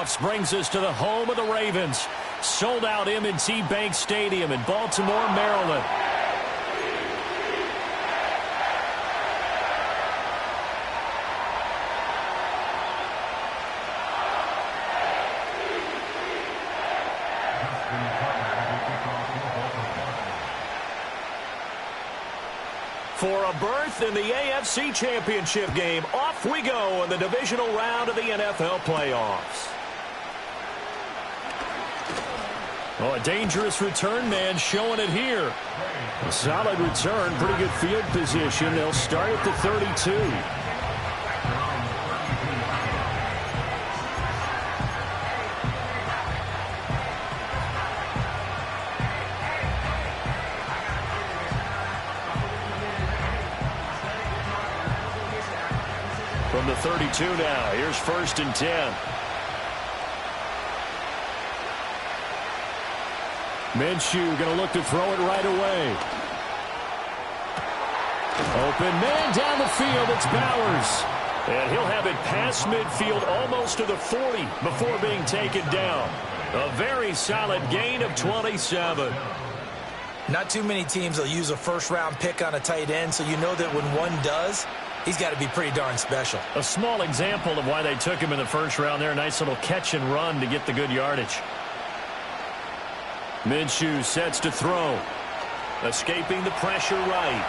playoffs brings us to the home of the Ravens. Sold out M&T Bank Stadium in Baltimore, Maryland. For a berth in the AFC Championship game, off we go in the divisional round of the NFL playoffs. Oh, a dangerous return man showing it here. A solid return, pretty good field position. They'll start at the 32. From the 32 now, here's 1st and 10. Minshew going to look to throw it right away. Open man down the field, it's Bowers. And he'll have it past midfield almost to the 40 before being taken down. A very solid gain of 27. Not too many teams will use a first-round pick on a tight end, so you know that when one does, he's got to be pretty darn special. A small example of why they took him in the first round there. Nice little catch and run to get the good yardage. Minshew sets to throw. Escaping the pressure right.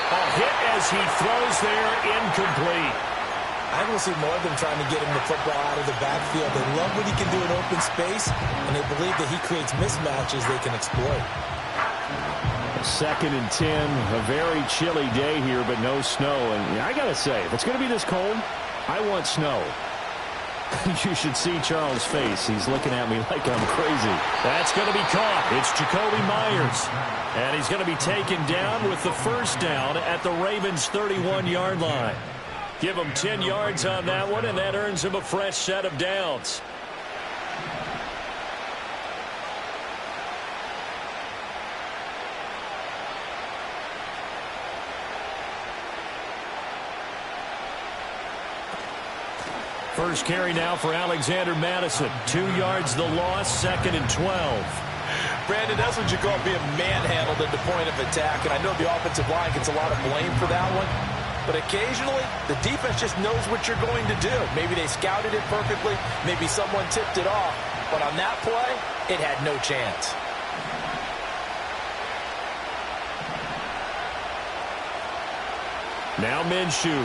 A hit as he throws there, incomplete. I will see more of them trying to get him the football out of the backfield. They love what he can do in open space, and they believe that he creates mismatches they can exploit. 2nd and 10, a very chilly day here, but no snow. And I got to say, if it's going to be this cold, I want snow. You should see Charles' face. He's looking at me like I'm crazy. That's going to be caught. It's Jacoby Myers. And he's going to be taken down with the first down at the Ravens' 31-yard line. Give him 10 yards on that one, and that earns him a fresh set of downs. First carry now for Alexander Madison. 2 yards the loss, 2nd and 12. Brandon, that's what you call being manhandled at the point of attack, and I know the offensive line gets a lot of blame for that one. But occasionally, the defense just knows what you're going to do. Maybe they scouted it perfectly. Maybe someone tipped it off. But on that play, it had no chance. Now Minshew.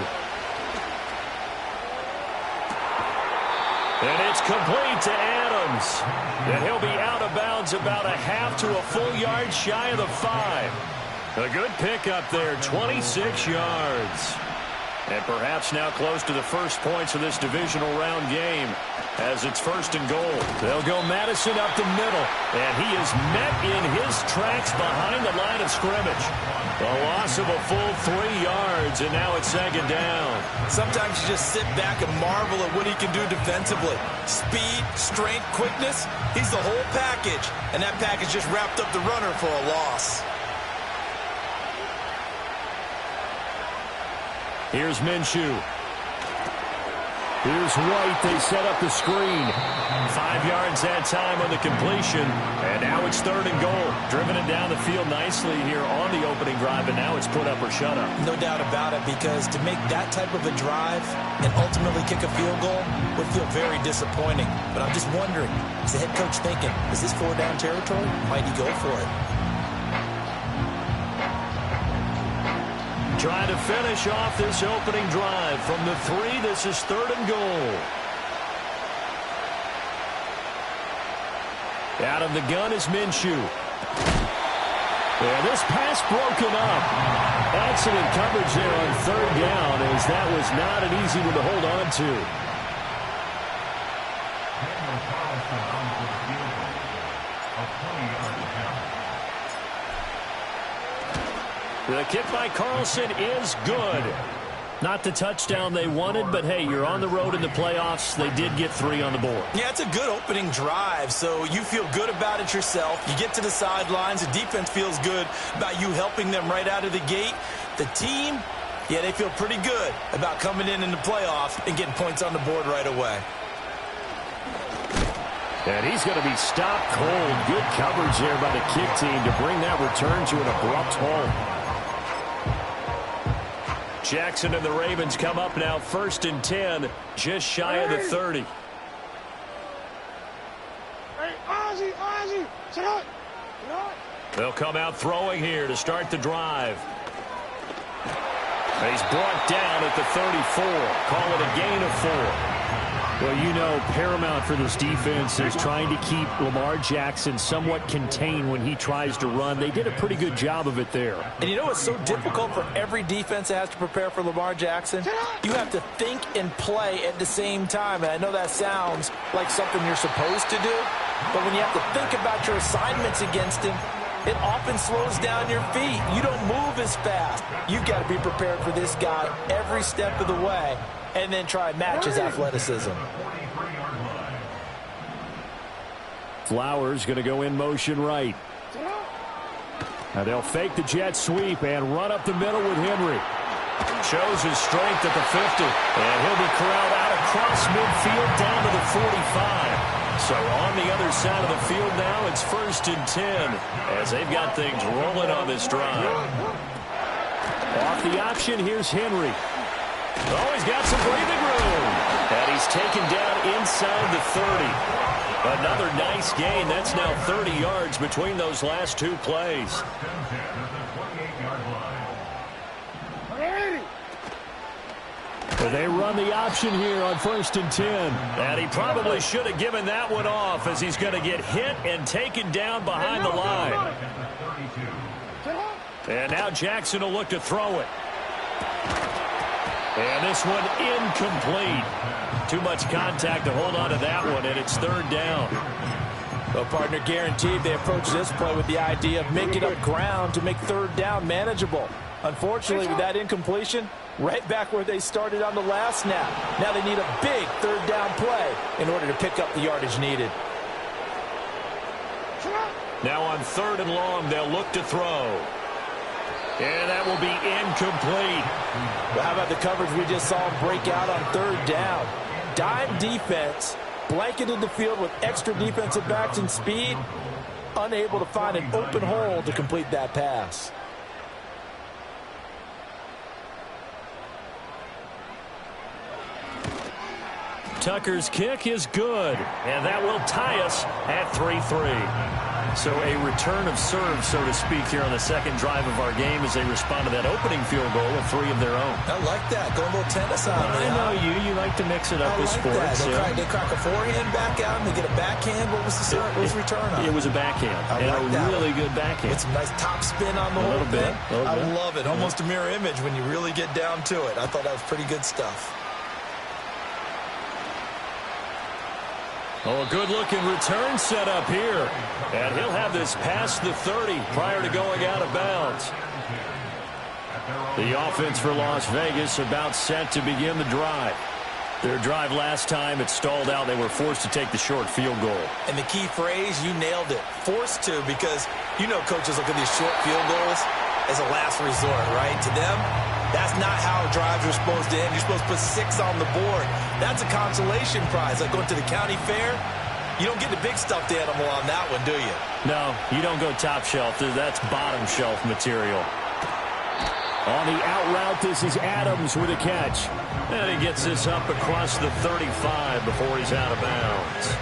And it's complete to Adams. And he'll be out of bounds about a half to a full yard shy of the 5. A good pickup there, 26 yards. And perhaps now close to the first points of this divisional round game as it's 1st and goal. They'll go Madison up the middle. And he is met in his tracks behind the line of scrimmage. A loss of a full 3 yards, and now it's 2nd down. Sometimes you just sit back and marvel at what he can do defensively. Speed, strength, quickness, he's the whole package. And that package just wrapped up the runner for a loss. Here's Minshew. Here's White. They set up the screen. 5 yards that time on the completion. And now it's 3rd and goal. Driven it down the field nicely here on the opening drive, and now it's put up or shut up. No doubt about it, because to make that type of a drive and ultimately kick a field goal would feel very disappointing. But I'm just wondering, is the head coach thinking, is this 4-down territory? Might he go for it? Trying to finish off this opening drive from the 3. This is 3rd and goal. Out of the gun is Minshew. And this pass broken up. Excellent coverage there on 3rd down, as that was not an easy one to hold on to. The kick by Carlson is good. Not the touchdown they wanted, but hey, you're on the road in the playoffs. They did get 3 on the board. Yeah, it's a good opening drive, so you feel good about it yourself. You get to the sidelines. The defense feels good about you helping them right out of the gate. The team, yeah, they feel pretty good about coming in the playoffs and getting points on the board right away. And he's going to be stopped cold. Good coverage there by the kick team to bring that return to an abrupt halt. Jackson and the Ravens come up now 1st and 10, just shy of the 30. They'll come out throwing here to start the drive. He's brought down at the 34. Call it a gain of 4. Well, you know, paramount for this defense is trying to keep Lamar Jackson somewhat contained when he tries to run. They did a pretty good job of it there. And you know it's so difficult for every defense that has to prepare for Lamar Jackson? You have to think and play at the same time. And I know that sounds like something you're supposed to do, but when you have to think about your assignments against him, it often slows down your feet. You don't move as fast. You've got to be prepared for this guy every step of the way and then try and match his athleticism. Flowers going to go in motion right. Now they'll fake the jet sweep and run up the middle with Henry. Shows his strength at the 50. And he'll be corralled out across midfield down to the 45. So on the other side of the field now, it's 1st and 10 as they've got things rolling on this drive. Off the option, here's Henry. Oh, he's got some breathing room. And he's taken down inside the 30. Another nice gain. That's now 30 yards between those last 2 plays. Well, they run the option here on 1st and 10. And he probably should have given that one off as he's going to get hit and taken down behind the line. And now Jackson will look to throw it. And this one incomplete. Too much contact to hold on to that one, and it's 3rd down. Well, partner, guaranteed they approach this play with the idea of making up ground to make 3rd down manageable. Unfortunately, with that incompletion, right back where they started on the last snap. Now they need a big 3rd down play in order to pick up the yardage needed. Now on 3rd and long, they'll look to throw. And that will be incomplete. Well, how about the coverage we just saw him break out on 3rd down? Dime defense, blanketed the field with extra defensive backs and speed, unable to find an open hole to complete that pass. Tucker's kick is good, and that will tie us at 3-3. So a return of serve, so to speak, here on the 2nd drive of our game as they respond to that opening field goal with 3 of their own. I like that. Going a little tennis on me. I know you like to mix it up with sports. They crack a forehand back out and they get a backhand. What was the return on? It was a backhand. And a really good backhand. With some nice top spin on the whole thing. I love it. Almost a mirror image when you really get down to it. I thought that was pretty good stuff. Oh, a good-looking return set up here. And he'll have this past the 30 prior to going out of bounds. The offense for Las Vegas about set to begin the drive. Their drive last time, it stalled out. They were forced to take the short field goal. And the key phrase, you nailed it. Forced to, because you know coaches look at these short field goals as a last resort, right? To them, that's not how drives are supposed to end. You're supposed to put 6 on the board. That's a consolation prize. Like going to the county fair, you don't get the big stuffed animal on that one, do you? No, you don't go top shelf. That's bottom shelf material. On the out route, this is Adams with a catch. And he gets this up across the 35 before he's out of bounds.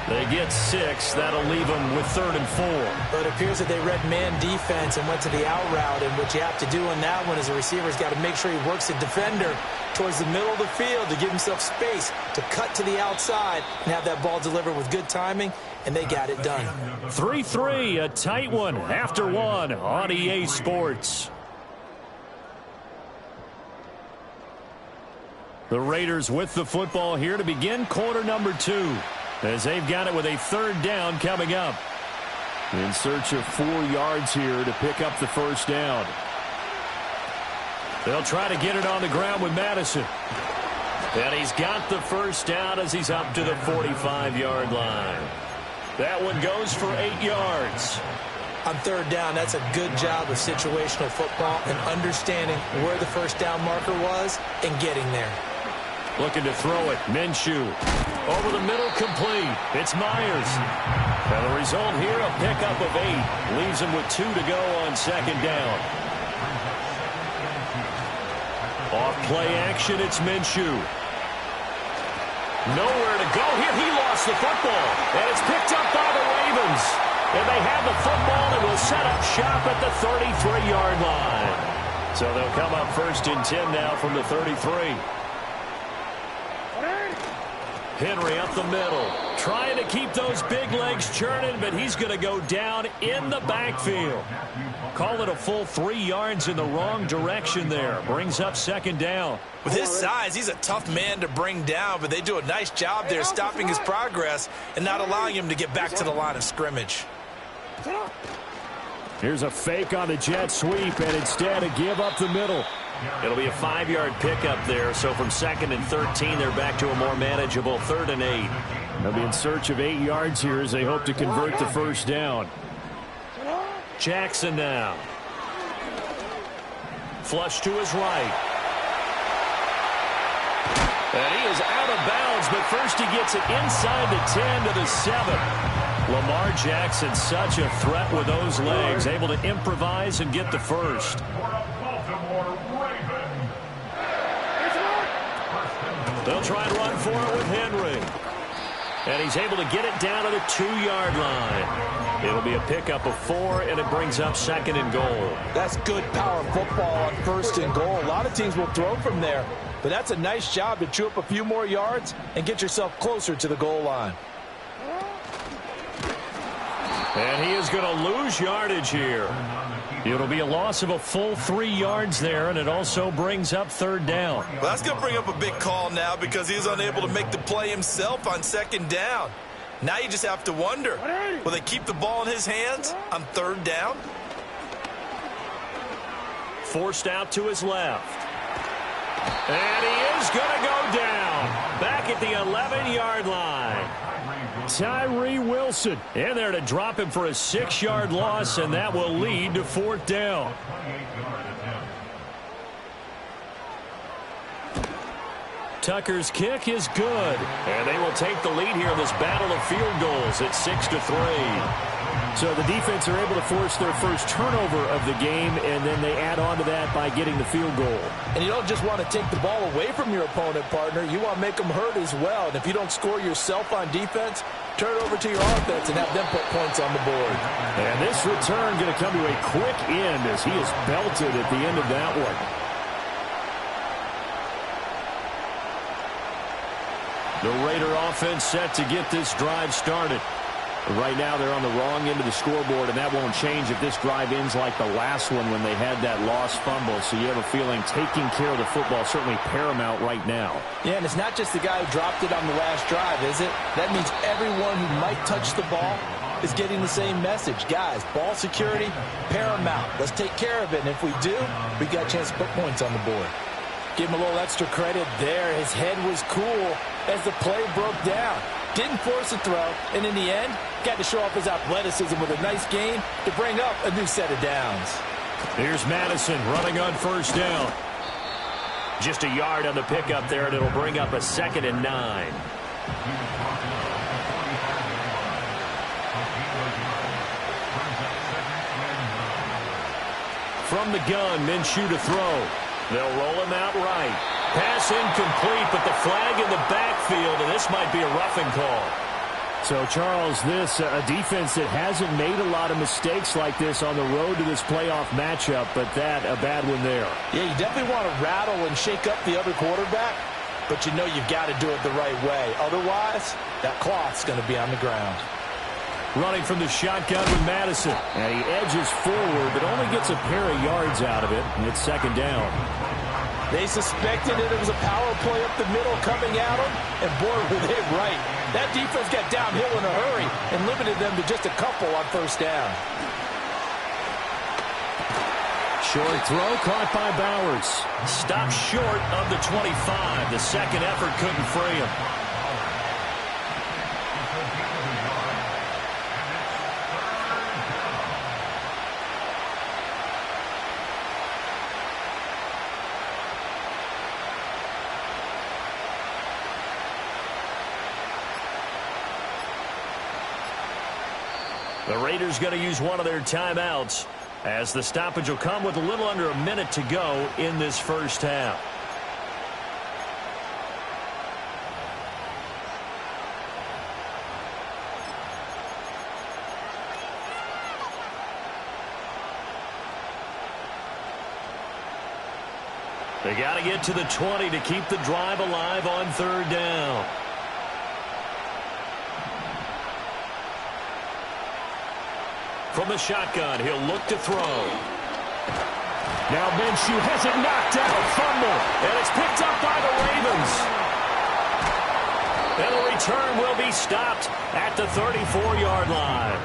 They get 6. That'll leave them with 3rd and 4. But it appears that they read man defense and went to the out route. And what you have to do on that one is the receiver's got to make sure he works the defender towards the middle of the field to give himself space to cut to the outside and have that ball delivered with good timing. And they got it done. 3-3, a tight one after 1 on EA Sports. The Raiders with the football here to begin quarter number 2. As they've got it with a 3rd down coming up. In search of 4 yards here to pick up the 1st down. They'll try to get it on the ground with Madison. And he's got the 1st down as he's up to the 45-yard line. That one goes for 8 yards. On 3rd down, that's a good job of situational football and understanding where the 1st down marker was and getting there. Looking to throw it. Minshew. Over the middle, complete. It's Myers. And the result here, a pickup of 8. Leaves him with 2 to go on second down. Off play action, it's Minshew. Nowhere to go here. He lost the football. And it's picked up by the Ravens. And they have the football and will set up shop at the 33-yard line. So they'll come up first and 10 now from the 33. Henry up the middle. Trying to keep those big legs churning, but he's going to go down in the backfield. Call it a full 3 yards in the wrong direction there. Brings up second down. With his size, he's a tough man to bring down, but they do a nice job there stopping his progress and not allowing him to get back to the line of scrimmage. Here's a fake on the jet sweep, and instead a give up the middle. It'll be a 5-yard pickup there, so from 2nd and 13, they're back to a more manageable 3rd and 8. They'll be in search of 8 yards here as they hope to convert the first down. Jackson now. Flush to his right. And he is out of bounds, but first he gets it inside the 10 to the 7. Lamar Jackson, such a threat with those legs, able to improvise and get the first. They'll try and run for it with Henry. And he's able to get it down to the 2-yard line. It'll be a pickup of 4, and it brings up 2nd and goal. That's good power football on 1st and goal. A lot of teams will throw from there, but that's a nice job to chew up a few more yards and get yourself closer to the goal line. And he is going to lose yardage here. It'll be a loss of a full 3 yards there, and it also brings up 3rd down. Well, that's going to bring up a big call now because he's unable to make the play himself on 2nd down. Now you just have to wonder, will they keep the ball in his hands on 3rd down? Forced out to his left. And he is going to go down. Back at the 11-yard line. Tyree Wilson in there to drop him for a 6-yard loss, and that will lead to 4th down. Tucker's kick is good, and they will take the lead here in this battle of field goals at 6-3. So the defense are able to force their first turnover of the game, and then they add on to that by getting the field goal. And you don't just want to take the ball away from your opponent, partner. You want to make them hurt as well. And if you don't score yourself on defense, turn it over to your offense and have them put points on the board. And this return going to come to a quick end as he is belted at the end of that one. The Raider offense set to get this drive started. Right now they're on the wrong end of the scoreboard, and that won't change if this drive ends like the last one when they had that lost fumble. So you have a feeling taking care of the football is certainly paramount right now. Yeah, and it's not just the guy who dropped it on the last drive, is it? That means everyone who might touch the ball is getting the same message. Guys, ball security, paramount. Let's take care of it, and if we do, we got a chance to put points on the board. Give him a little extra credit there. His head was cool as the play broke down. Didn't force a throw, and in the end, got to show off his athleticism with a nice gain to bring up a new set of downs. Here's Madison running on 1st down. Just a yard on the pickup there, and it'll bring up a 2nd and 9. From the gun, Minshew to throw. They'll roll him out right. Pass incomplete, but the flag in the backfield, and this might be a roughing call. So, Charles, this a defense that hasn't made a lot of mistakes like this on the road to this playoff matchup, but that a bad one there. Yeah, you definitely want to rattle and shake up the other quarterback, but you know you've got to do it the right way. Otherwise, that cloth's going to be on the ground. Running from the shotgun with Madison. And he edges forward, but only gets a pair of yards out of it, and it's 2nd down. They suspected that it was a power play up the middle coming at them, and boy, were they right. That defense got downhill in a hurry and limited them to just a couple on 1st down. Short throw caught by Bowers. Stopped short of the 25. The second effort couldn't free him. The Raiders going to use one of their timeouts as the stoppage will come with a little under a minute to go in this first half. They got to get to the 20 to keep the drive alive on third down. From the shotgun, he'll look to throw. Now Minshew has it knocked out, fumble, and it's picked up by the Ravens. And the return will be stopped at the 34-yard line.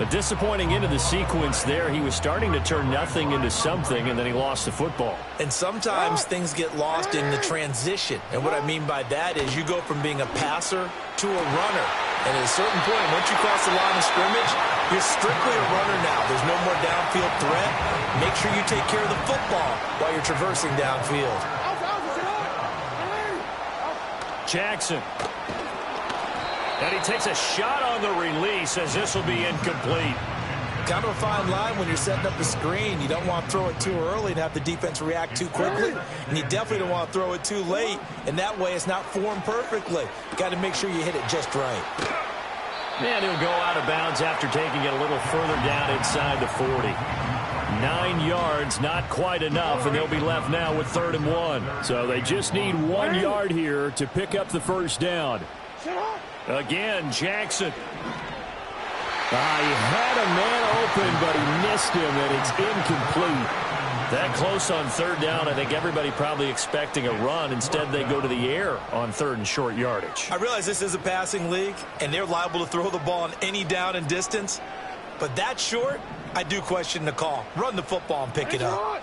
A disappointing end of the sequence there. He was starting to turn nothing into something, and then he lost the football. And sometimes things get lost in the transition. And what I mean by that is you go from being a passer to a runner. And at a certain point, once you cross the line of scrimmage, you're strictly a runner now. There's no more downfield threat. Make sure you take care of the football while you're traversing downfield. Jackson. And he takes a shot on the release as this will be incomplete. Kind of a fine line when you're setting up the screen. You don't want to throw it too early and have the defense react too quickly. And you definitely don't want to throw it too late. And that way it's not formed perfectly. Got to make sure you hit it just right. And he'll go out of bounds after taking it a little further down inside the 40. 9 yards, not quite enough, and they'll be left now with 3rd and 1. So they just need 1 yard here to pick up the first down. Again, Jackson. He had a man open, but he missed him, and it's incomplete. That close on 3rd down, I think everybody probably expecting a run. Instead, they go to the air on 3rd and short yardage. I realize this is a passing league, and they're liable to throw the ball on any down and distance. But that short, I do question the call. Run the football and pick it up.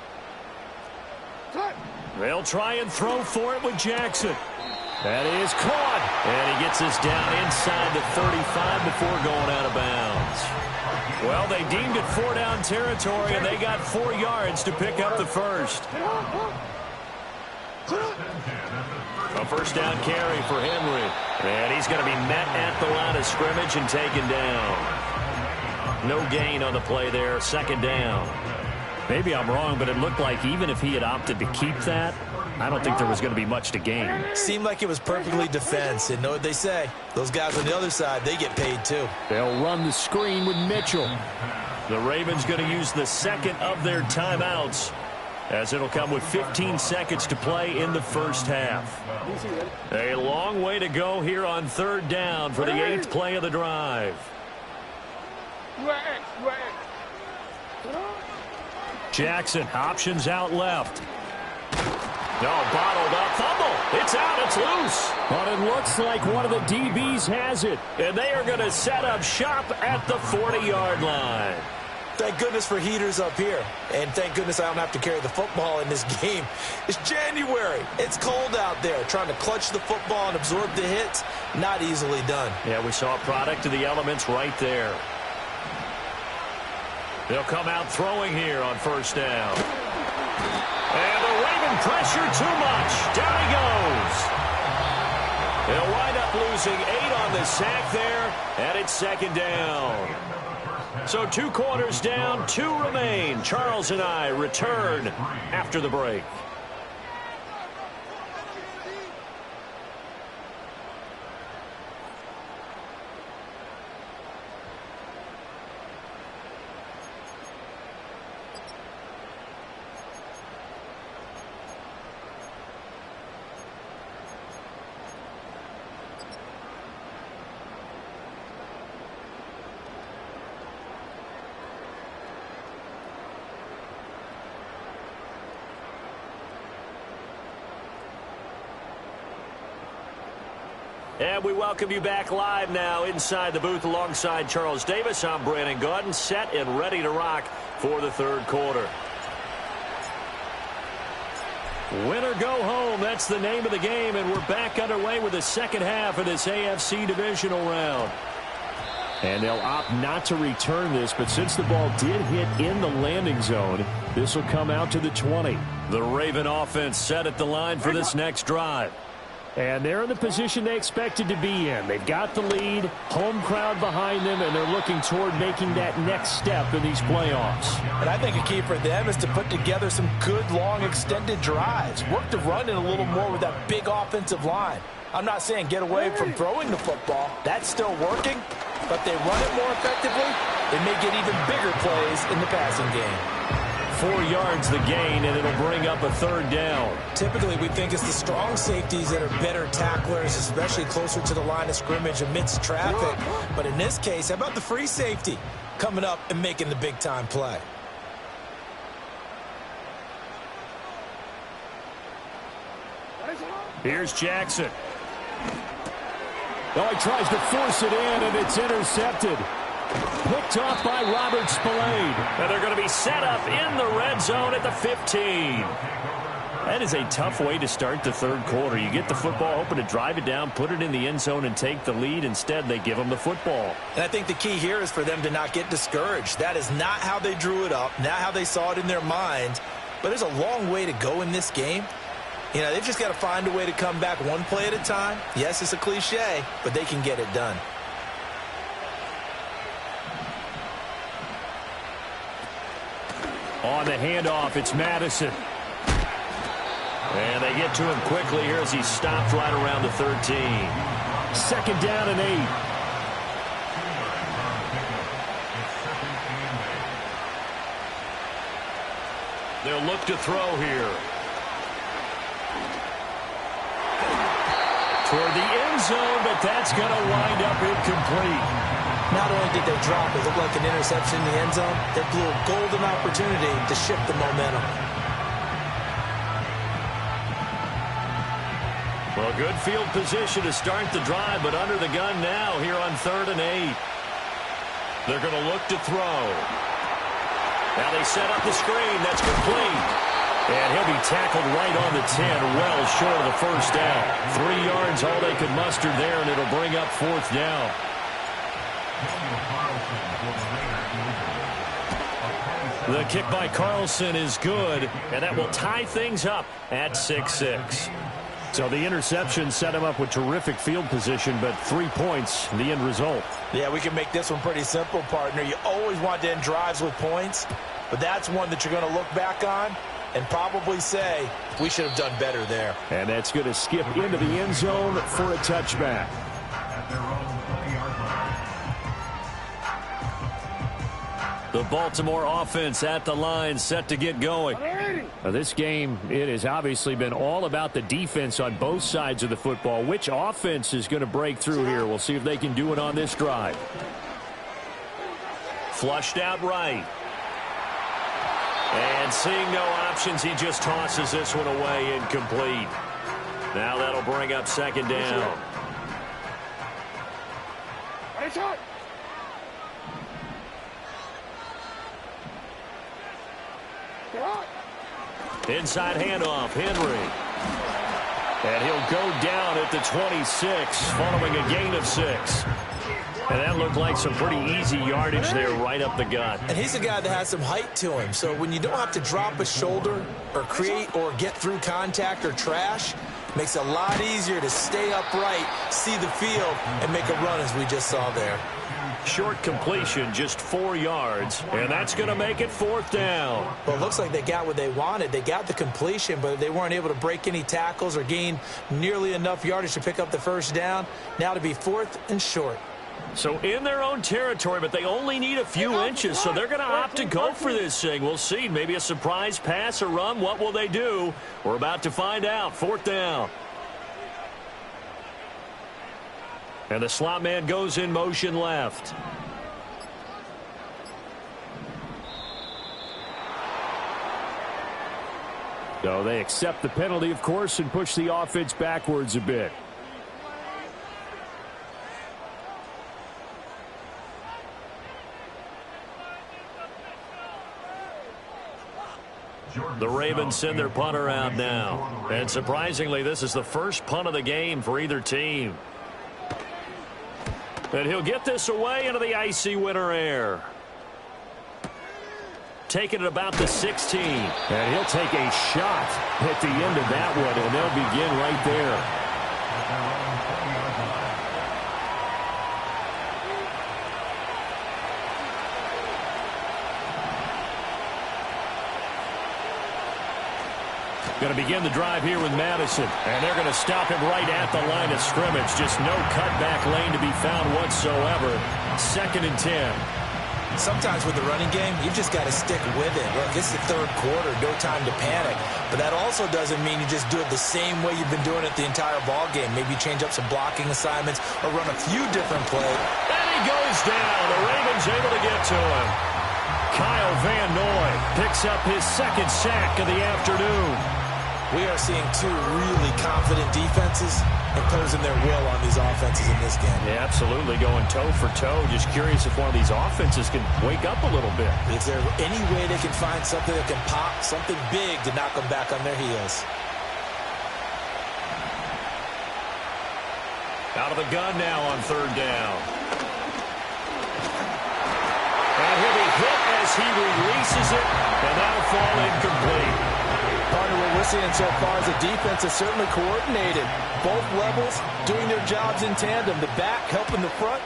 They'll try and throw for it with Jackson. That is caught. And he gets this down inside the 35 before going out of bounds. Well, they deemed it 4-down territory, and they got 4 yards to pick up the first. A first down carry for Henry. And he's going to be met at the line of scrimmage and taken down. No gain on the play there. 2nd down. Maybe I'm wrong, but it looked like even if he had opted to keep that, I don't think there was going to be much to gain. Seemed like it was perfectly defense. And know what they say? Those guys on the other side, they get paid too. They'll run the screen with Mitchell. The Ravens going to use the second of their timeouts, as it'll come with 15 seconds to play in the first half. A long way to go here on 3rd down for the 8th play of the drive. Jackson, options out left. No, bottled up, fumble. It's out, it's loose. But it looks like one of the DBs has it. And they are going to set up shop at the 40-yard line. Thank goodness for heaters up here. And thank goodness I don't have to carry the football in this game. It's January. It's cold out there. Trying to clutch the football and absorb the hits, not easily done. Yeah, we saw a product of the elements right there. They'll come out throwing here on 1st down. And the Raven pressure too much. Down he goes. They'll wind up losing 8 on the sack there, and it's 2nd down. So 2 quarters down, 2 remain. Charles and I return after the break. And we welcome you back live now inside the booth alongside Charles Davis. I'm Brandon Gaudin, set and ready to rock for the 3rd quarter. Win or go home, that's the name of the game, and we're back underway with the 2nd half of this AFC divisional round. And they'll opt not to return this, but since the ball did hit in the landing zone, this will come out to the 20. The Raven offense set at the line for this next drive. And they're in the position they expected to be in. They've got the lead, home crowd behind them, and they're looking toward making that next step in these playoffs. And I think a key for them is to put together some good, long, extended drives. Work the run in a little more with that big offensive line. I'm not saying get away from throwing the football. That's still working, but they run it more effectively. They may get even bigger plays in the passing game. 4 yards the gain, and it'll bring up a 3rd down. Typically, we think it's the strong safeties that are better tacklers, especially closer to the line of scrimmage amidst traffic. But in this case, how about the free safety coming up and making the big-time play? Here's Jackson. Oh, he tries to force it in, and it's intercepted. Picked off by Robert Spillane. And they're going to be set up in the red zone at the 15. That is a tough way to start the 3rd quarter. You get the football, hoping to drive it down, put it in the end zone, and take the lead. Instead, they give them the football. And I think the key here is for them to not get discouraged. That is not how they drew it up, not how they saw it in their minds. But there's a long way to go in this game. You know, they've just got to find a way to come back one play at a time. Yes, it's a cliche, but they can get it done. On the handoff, it's Madison. And they get to him quickly here as he stopped right around the 13. 2nd down and 8. They'll look to throw here. Toward the end zone, but that's going to wind up incomplete. Not only did they drop it, looked like an interception in the end zone, they blew a golden opportunity to shift the momentum. Well, good field position to start the drive, but under the gun now here on 3rd and 8. They're going to look to throw. Now they set up the screen. That's complete. And he'll be tackled right on the 10, well short of the 1st down. 3 yards, all they could muster there, and it'll bring up 4th down. The kick by Carlson is good, and that will tie things up at 6-6. So the interception set him up with terrific field position, but 3 points, the end result. Yeah, we can make this one pretty simple, partner. You always want to end drives with points, but that's one that you're going to look back on and probably say, we should have done better there. And that's going to skip into the end zone for a touchback. The Baltimore offense at the line, set to get going. Now, this game, it has obviously been all about the defense on both sides of the football. Which offense is going to break through here? We'll see if they can do it on this drive. Flushed out right. And seeing no options, he just tosses this one away, incomplete. Now that'll bring up 2nd down. Inside handoff, Henry. And he'll go down at the 26, following a gain of 6. And that looked like some pretty easy yardage there right up the gut. And he's a guy that has some height to him. So when you don't have to drop a shoulder or create or get through contact or trash, makes it a lot easier to stay upright, see the field, and make a run as we just saw there. Short completion, just 4 yards, and that's going to make it 4th down. Well, it looks like they got what they wanted. They got the completion, but they weren't able to break any tackles or gain nearly enough yardage to pick up the 1st down. Now to be 4th and short. So in their own territory, but they only need a few inches, so they're going to opt to go for this thing. We'll see. Maybe a surprise pass or run. What will they do? We're about to find out. 4th down. And the slot man goes in motion left. So they accept the penalty, of course, and push the offense backwards a bit. The Ravens send their punter out now. And surprisingly, this is the first punt of the game for either team. And he'll get this away into the icy winter air. Taking it about the 16. And he'll take a shot at the end of that one, and they'll begin right there. Going to begin the drive here with Madison. And they're going to stop him right at the line of scrimmage. Just no cutback lane to be found whatsoever. 2nd and 10. Sometimes with the running game, you've just got to stick with it. Look, it's the 3rd quarter, no time to panic. But that also doesn't mean you just do it the same way you've been doing it the entire ball game. Maybe change up some blocking assignments or run a few different plays. And he goes down. The Ravens able to get to him. Kyle Van Noy picks up his 2nd sack of the afternoon. We are seeing 2 really confident defenses imposing their will on these offenses in this game. Yeah, absolutely, going toe for toe. Just curious if one of these offenses can wake up a little bit. Is there any way they can find something that can pop, something big to knock them back on their heels? Out of the gun now on 3rd down. And he'll be hit as he releases it, and that'll fall incomplete. Partner, what we're seeing so far is the defense is certainly coordinated. Both levels doing their jobs in tandem. The back helping the front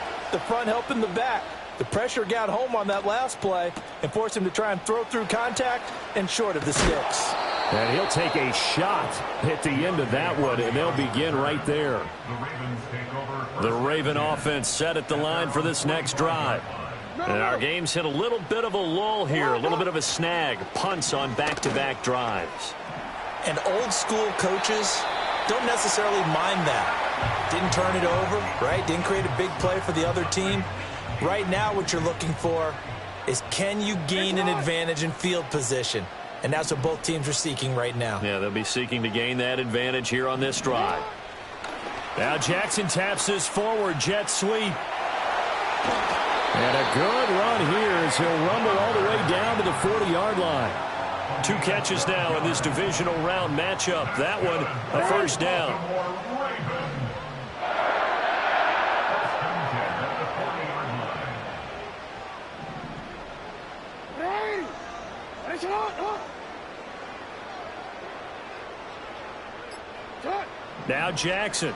helping the back. The pressure got home on that last play and forced him to try and throw through contact and short of the sticks. And he'll take a shot at the end of that one, and they'll begin right there. The Raven offense set at the line for this next drive. And our game's hit a little bit of a lull here, a little bit of a snag. Punts on back-to-back drives. And old-school coaches don't necessarily mind that. Didn't turn it over, right? Didn't create a big play for the other team. Right now what you're looking for is, can you gain an advantage in field position? And that's what both teams are seeking right now. Yeah, they'll be seeking to gain that advantage here on this drive. Now Jackson taps this forward jet sweep. And a good run here as he'll rumble all the way down to the 40-yard line. 2 catches now in this divisional round matchup. That one, a 1st down. Now Jackson.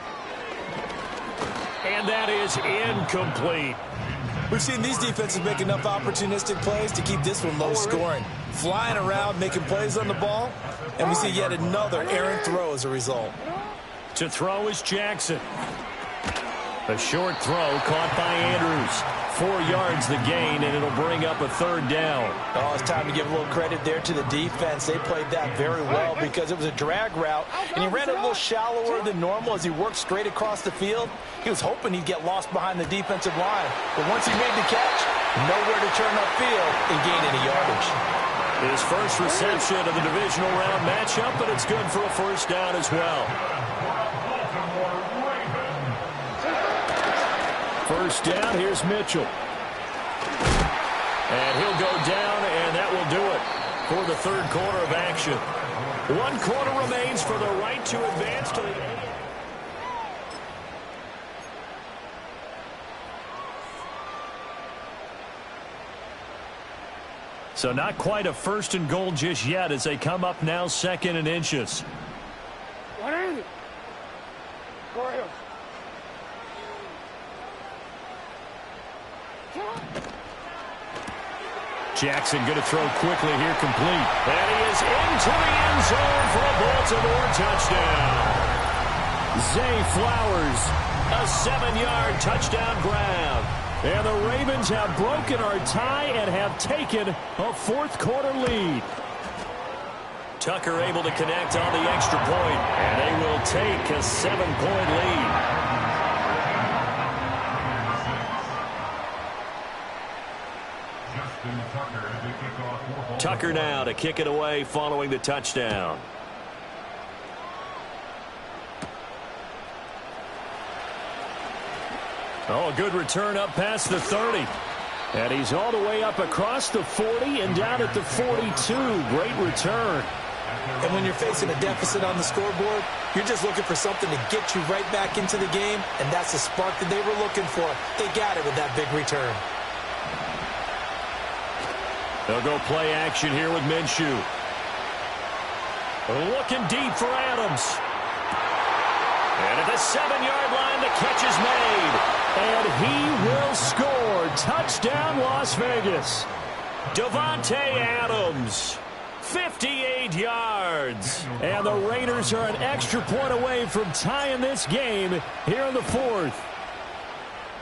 And that is incomplete. We've seen these defenses make enough opportunistic plays to keep this one low scoring. Flying around, making plays on the ball, and we see yet another errant throw as a result. To throw is Jackson. A short throw caught by Andrews. 4 yards the gain, and it'll bring up a 3rd down. Oh, it's time to give a little credit there to the defense. They played that very well because it was a drag route, and he ran it a little shallower than normal as he worked straight across the field. He was hoping he'd get lost behind the defensive line, but once he made the catch, nowhere to turn upfield and gain any yardage. His first reception of the divisional round matchup, but it's good for a 1st down as well. 1st down, here's Mitchell. And he'll go down, and that will do it for the 3rd quarter of action. 1 quarter remains for the right to advance to the... So not quite a 1st and goal just yet as they come up now 2nd and inches. Jackson going to throw quickly here, complete. And he is into the end zone for a Baltimore touchdown. Zay Flowers, a 7-yard touchdown grab. And the Ravens have broken our tie and have taken a 4th quarter lead. Tucker able to connect on the extra point, and they will take a 7-point lead. Tucker now to kick it away following the touchdown. Oh, a good return up past the 30. And he's all the way up across the 40 and down at the 42. Great return. And when you're facing a deficit on the scoreboard, you're just looking for something to get you right back into the game, and that's the spark that they were looking for. They got it with that big return. They'll go play action here with Minshew. Looking deep for Adams. And at the 7-yard line, the catch is made. And he will score. Touchdown, Las Vegas. Davante Adams. 58 yards. And the Raiders are an extra point away from tying this game here in the fourth.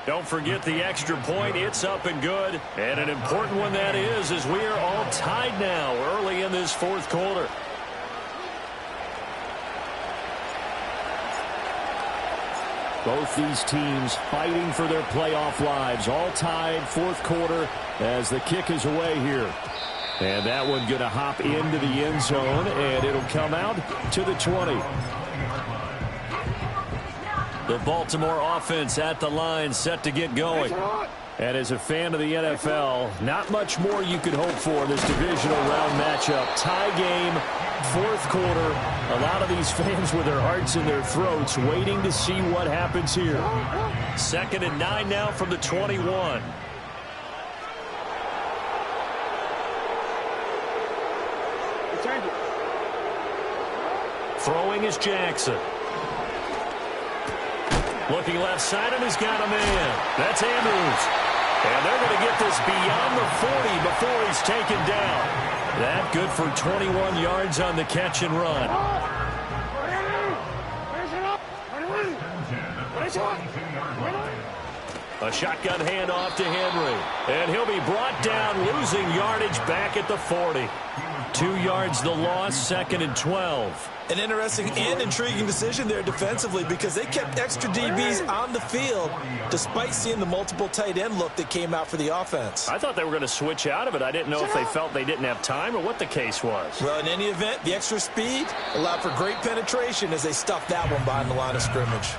Don't forget the extra point. It's up and good. And an important one that is, as we are all tied now early in this fourth quarter. Both these teams fighting for their playoff lives. All tied fourth quarter as the kick is away here. And that one going to hop into the end zone, and it'll come out to the 20. The Baltimore offense at the line, set to get going. And as a fan of the NFL, not much more you could hope for in this divisional round matchup. Tie game, fourth quarter. A lot of these fans with their hearts in their throats waiting to see what happens here. 2nd and 9 now from the 21. Throwing is Jackson. Looking left side, and he's got a man. That's Andrews. And they're going to get this beyond the 40 before he's taken down. That good for 21 yards on the catch and run. A shotgun handoff to Henry. And he'll be brought down, losing yardage back at the 40. 2 yards the loss, 2nd and 12. An interesting and intriguing decision there defensively because they kept extra DBs on the field despite seeing the multiple tight end look that came out for the offense. I thought they were going to switch out of it. I didn't know if they felt they didn't have time or what the case was. Well, in any event, the extra speed allowed for great penetration as they stuffed that one behind the line of scrimmage.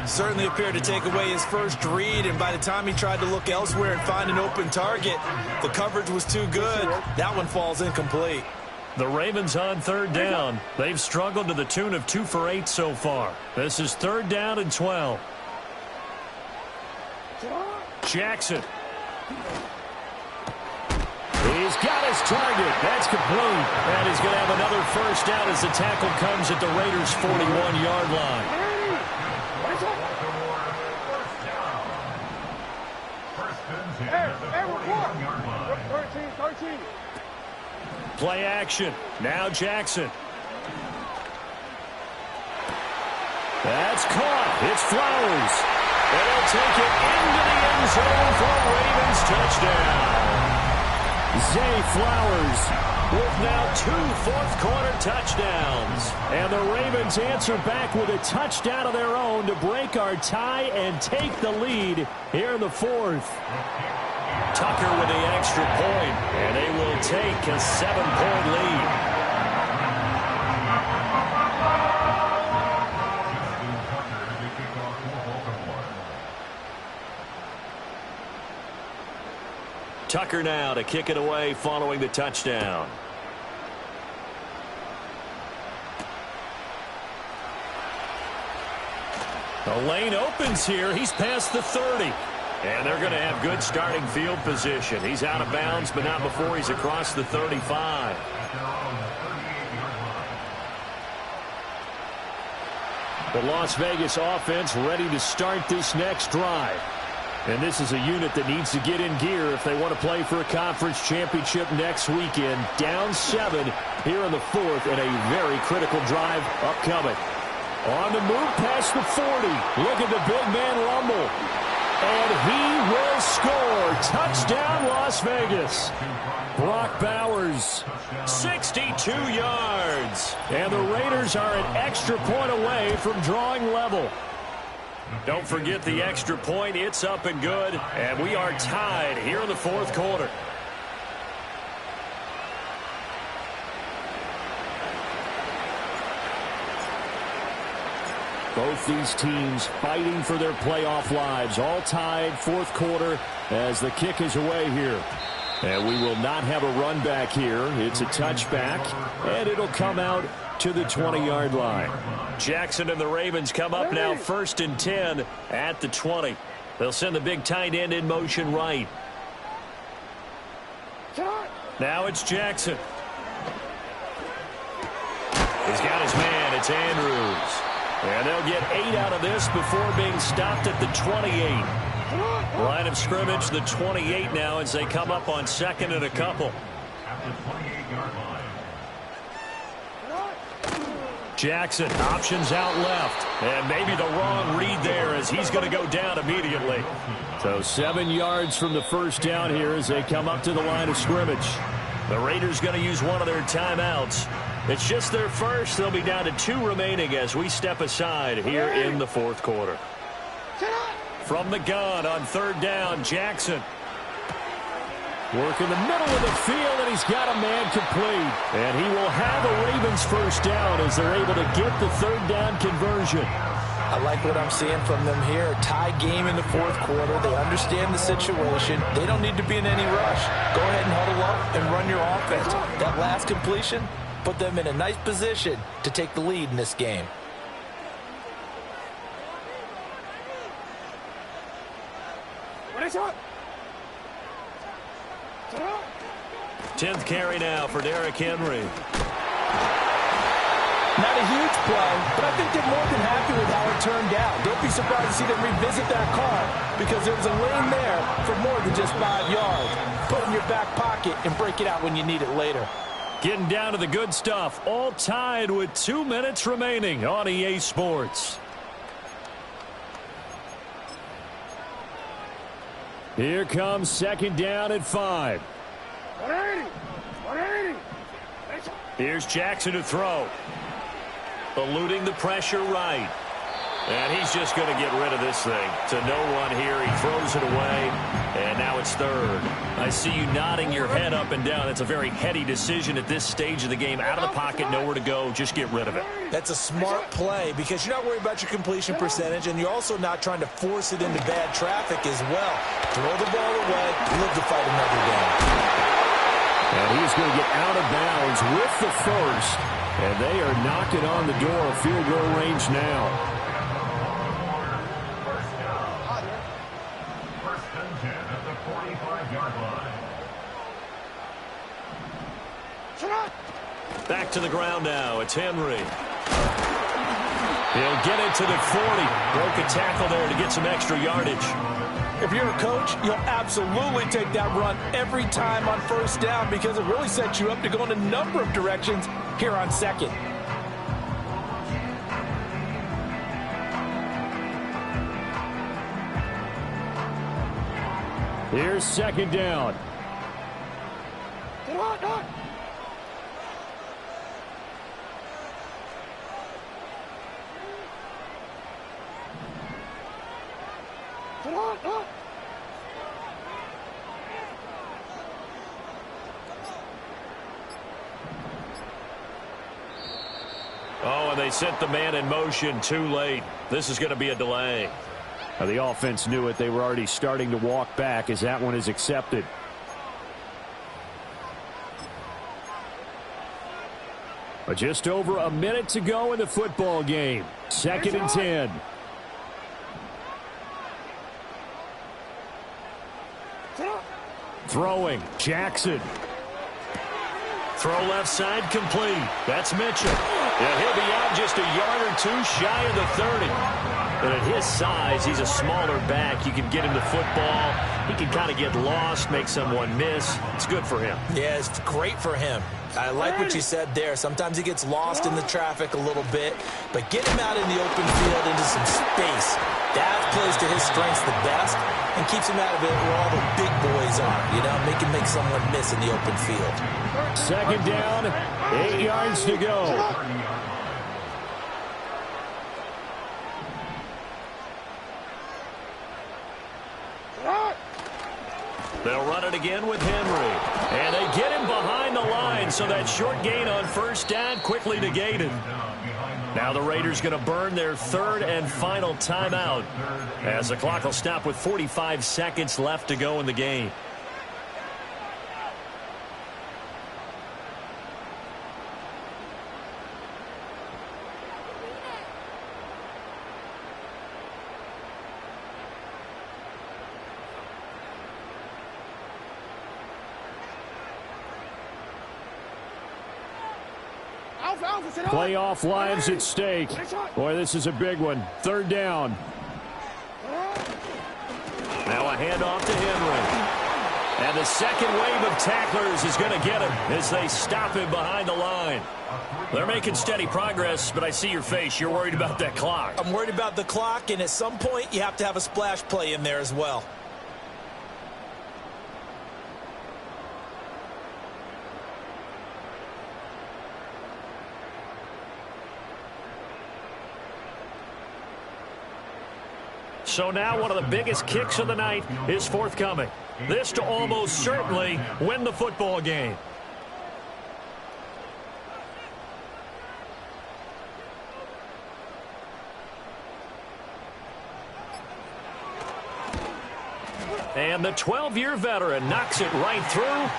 Certainly appeared to take away his first read, and by the time he tried to look elsewhere and find an open target, the coverage was too good. That one falls incomplete. The Ravens on 3rd down. They've struggled to the tune of 2 for 8 so far. This is 3rd down and 12. Jackson. He's got his target. That's complete. And he's going to have another first down as the tackle comes at the Raiders' 41-yard line. Play action. Now Jackson. That's caught. It's Flowers. And he'll take it into the end zone for a Ravens touchdown. Zay Flowers with now 2 fourth-quarter touchdowns. And the Ravens answer back with a touchdown of their own to break our tie and take the lead here in the fourth. Tucker with the extra point, and they will take a 7-point lead. Tucker now to kick it away following the touchdown. The lane opens here. He's past the 30. And they're going to have good starting field position. He's out of bounds, but not before he's across the 35. The Las Vegas offense ready to start this next drive. And this is a unit that needs to get in gear if they want to play for a conference championship next weekend. Down 7 here in the fourth, and a very critical drive upcoming. On the move past the 40. Look at the big man rumble. And he will score. Touchdown, Las Vegas. Brock Bowers. 62 yards. And the Raiders are an extra point away from drawing level. Don't forget the extra point. It's up and good. And we are tied here in the fourth quarter. Both these teams fighting for their playoff lives. All tied fourth quarter as the kick is away here. And we will not have a run back here. It's a touchback, and it'll come out to the 20-yard line. Jackson and the Ravens come up now 1st and 10 at the 20. They'll send the big tight end in motion right. Now it's Jackson. He's got his man. It's Andrews. And they'll get 8 out of this before being stopped at the 28. Line of scrimmage, the 28 now as they come up on 2nd and a couple. Jackson, options out left. And maybe the wrong read there as he's going to go down immediately. So 7 yards from the first down here as they come up to the line of scrimmage. The Raiders going to use one of their timeouts. It's just their first. They'll be down to 2 remaining as we step aside here in the fourth quarter. From the gun on third down, Jackson. Work in the middle of the field, and he's got a man complete. And he will have a Ravens first down as they're able to get the third down conversion. I like what I'm seeing from them here. Tie game in the fourth quarter. They understand the situation. They don't need to be in any rush. Go ahead and huddle up and run your offense. That last completion put them in a nice position to take the lead in this game. 10th carry now for Derrick Henry. Not a huge play, but I think they're more than happy with how it turned out. Don't be surprised to see them revisit that call because there was a lane there for more than just 5 yards. Put it in your back pocket and break it out when you need it later. Getting down to the good stuff, all tied with 2 minutes remaining on EA Sports. Here comes second down at 5. 180. Here's Jackson to throw. Eluding the pressure right. And he's just going to get rid of this thing. To no one here. He throws it away. And now it's third. I see you nodding your head up and down. It's a very heady decision at this stage of the game. Out of the pocket, nowhere to go. Just get rid of it. That's a smart play because you're not worried about your completion percentage, and you're also not trying to force it into bad traffic as well. Throw the ball away. Live to fight another game. And he's going to get out of bounds with the first. And they are knocking on the door of field goal range now. Back to the ground now. It's Henry. He'll get it to the 40. Broke a tackle there to get some extra yardage. If you're a coach, you'll absolutely take that run every time on first down because it really sets you up to go in a number of directions here on second. Here's second down. Oh, and they sent the man in motion too late. This is going to be a delay. Now, the offense knew it. They were already starting to walk back as that one is accepted. But just over a minute to go in the football game. Second and 10. Throwing. Jackson. Throw left side complete. That's Mitchell. Yeah, he'll be out just a yard or two shy of the 30. And at his size, he's a smaller back. You can get him the football. He can kind of get lost, make someone miss. It's good for him. Yeah, it's great for him. I like what you said there. Sometimes he gets lost in the traffic a little bit, but get him out in the open field into some space. That plays to his strengths the best and keeps him out of it where all the big boys are. You know, make someone miss in the open field. Second down, 8 yards to go. They'll run it again with Henry. And they get him behind the line, so that short gain on first down quickly negated. Now the Raiders going to burn their third and final timeout as the clock will stop with 45 seconds left to go in the game. Playoff lives at stake. Boy, this is a big one. Third down. Now a handoff to Henry. And the second wave of tacklers is going to get him as they stop him behind the line. They're making steady progress, but I see your face. You're worried about that clock. I'm worried about the clock, and at some point, you have to have a splash play in there as well. So now one of the biggest kicks of the night is forthcoming. This to almost certainly win the football game. And the 12-year veteran knocks it right through.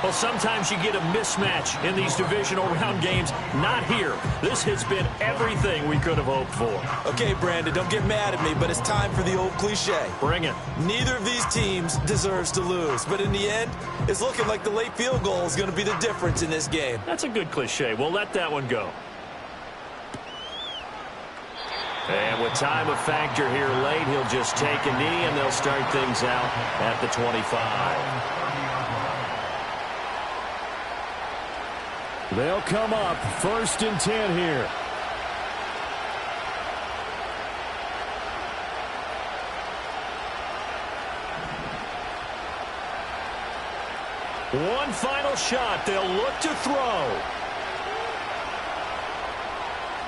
Well, sometimes you get a mismatch in these divisional round games. Not here. This has been everything we could have hoped for. Okay, Brandon, don't get mad at me, but it's time for the old cliche. Bring it. Neither of these teams deserves to lose, but in the end, it's looking like the late field goal is going to be the difference in this game. That's a good cliche. We'll let that one go. And with time a factor here late, he'll just take a knee, and they'll start things out at the 25. They'll come up 1st and 10 here. One final shot. They'll look to throw.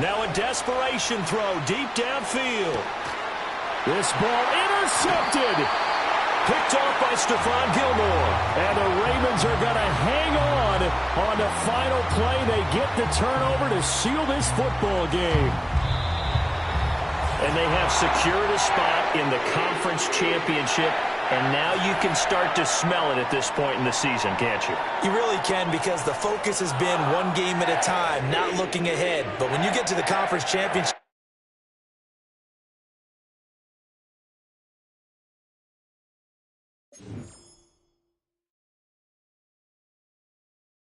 Now a desperation throw deep downfield. This ball intercepted. Picked off by Stephon Gilmore. And the Ravens are going to hang on the final play. They get the turnover to seal this football game. And they have secured a spot in the conference championship. And now you can start to smell it at this point in the season, can't you? You really can, because the focus has been one game at a time, not looking ahead. But when you get to the conference championship,